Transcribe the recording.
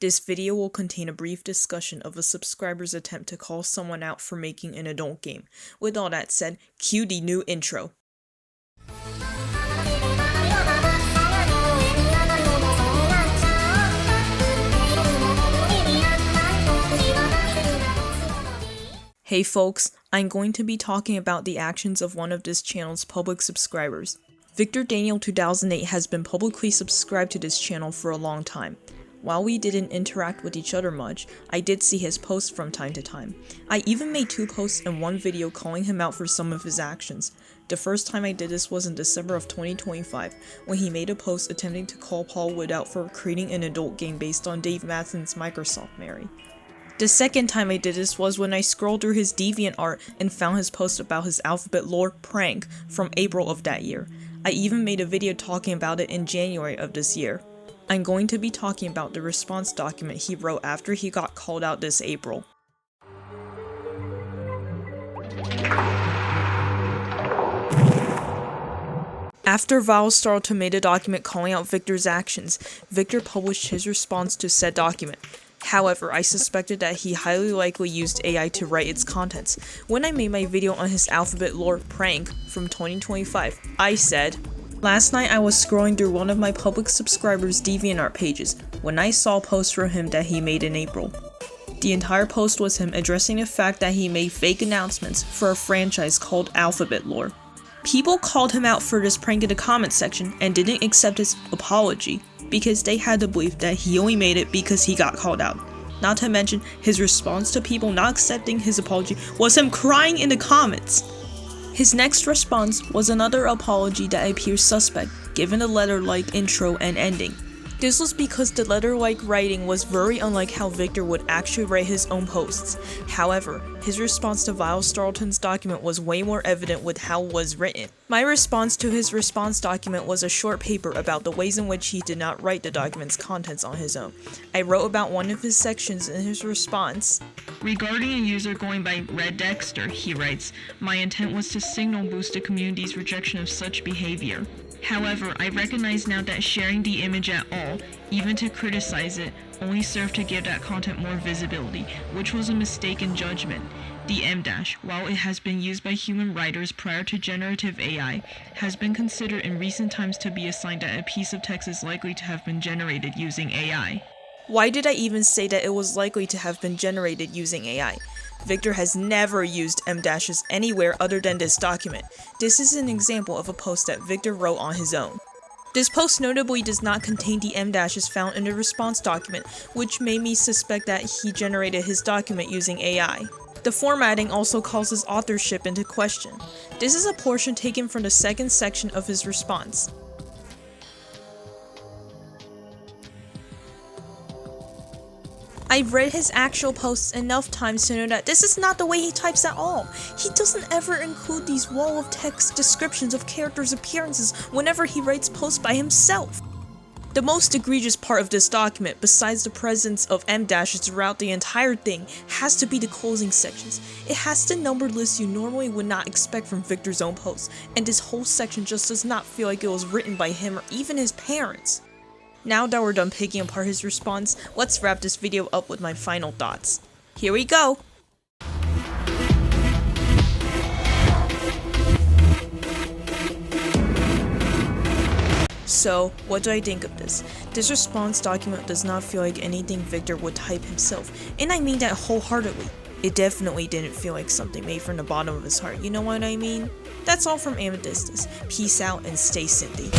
This video will contain a brief discussion of a subscriber's attempt to call someone out for making an adult game. With all that said, cue the new intro. Hey folks, I'm going to be talking about the actions of one of this channel's public subscribers. Victor Daniel 2008 has been publicly subscribed to this channel for a long time. While we didn't interact with each other much, I did see his posts from time to time. I even made 2 posts and 1 video calling him out for some of his actions. The first time I did this was in December of 2025, when he made a post attempting to call Paul Wood out for creating an adult game based on Dave Matheson's Microsoft Mary. The second time I did this was when I scrolled through his DeviantArt and found his post about his Alphabet Lore prank from April of that year. I even made a video talking about it in January of this year. I'm going to be talking about the response document he wrote after he got called out this April. After Val Starleton made a document calling out Victor's actions, Victor published his response to said document. However, I suspected that he highly likely used AI to write its contents. When I made my video on his Alphabet Lore prank from 2025, I said, "Last night I was scrolling through one of my public subscribers' DeviantArt pages when I saw a post from him that he made in April. The entire post was him addressing the fact that he made fake announcements for a franchise called Alphabet Lore. People called him out for this prank in the comments section and didn't accept his apology because they had to believe that he only made it because he got called out. Not to mention, his response to people not accepting his apology was him crying in the comments. His next response was another apology that appears suspect, given the letter-like intro and ending. This was because the letter-like writing was very unlike how Victor would actually write his own posts. However, his response to Val Starleton's document was way more evident with how it was written. My response to his response document was a short paper about the ways in which he did not write the document's contents on his own. I wrote about one of his sections in his response. Regarding a user going by Red Dexter, he writes, "My intent was to signal boost the community's rejection of such behavior. However, I recognize now that sharing the image at all, even to criticize it, only served to give that content more visibility, which was a mistaken judgment. The M-, while it has been used by human writers prior to generative AI, has been considered in recent times to be a sign that a piece of text is likely to have been generated using AI." Why did I even say that it was likely to have been generated using AI? Victor has never used M-dashes anywhere other than this document. This is an example of a post that Victor wrote on his own. This post notably does not contain the M-dashes found in the response document, which made me suspect that he generated his document using AI. The formatting also calls his authorship into question. This is a portion taken from the second section of his response. I've read his actual posts enough times to know that this is not the way he types at all. He doesn't ever include these wall of text descriptions of characters' appearances whenever he writes posts by himself. The most egregious part of this document, besides the presence of M-dashes throughout the entire thing, has to be the closing sections. It has the numbered list you normally would not expect from Victor's own posts, and this whole section just does not feel like it was written by him or even his parents. Now that we're done picking apart his response, let's wrap this video up with my final thoughts. Here we go! So, what do I think of this? This response document does not feel like anything Victor would type himself, and I mean that wholeheartedly. It definitely didn't feel like something made from the bottom of his heart, you know what I mean? That's all from Amethystis. Peace out and stay Cindy.